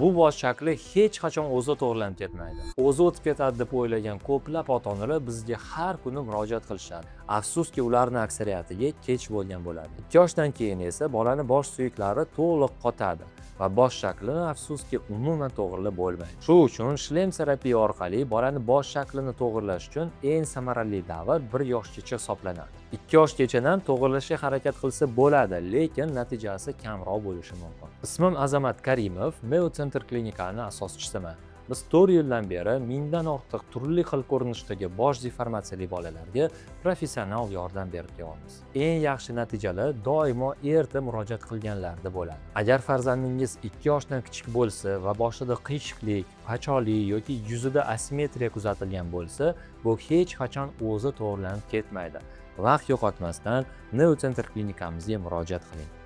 bu bosh shakli hech qachon o'zi to'g'rilanib ketmaydi. O'zi o'tib ketadi deb o'ylagan ko'plab ota-onalar bizga har kuni murojaat qilishadi. Afsuski, ularning aksariyatiga kech bo'lgan bo'ladi. 2 yoshdan keyin esa bolani bosh suyaklari to'liq qotadi va bosh shaklini afsuski umuman to'g'rilab bo'lmaydi. Shuning uchun shlem terapiya orqali bolani bosh shaklini to'g'rilash uchun eng samarali davr 1 yoshgacha hisoblanadi. 2 yoshgachadan to'g'rilashga harakat qilsa bo'ladi, lekin natijasi kamroq bo'lishi mumkin. Ismim Azamat Karimov, Meo Center klinikasining asoschisiman. Biz 4 yildan beri mingdan ortiq turli xil ko'rinishdagi bosh deformatsiyali bolalarga professional yordam berib kelyapmiz. Eng yaxshi natijalar doimo erta murojaat qilganlarda bo'ladi. Agar farzandingiz 2 yoshdan kichik bo'lsa va boshida qiyshiqlik, pachonlik yoki yuzida asimetriya kuzatilgan bo'lsa, bu hech qachon o'zi to'g'rilanib ketmaydi. Vaqt yo'qotmasdan Neo Center klinikamizga murojaat qiling.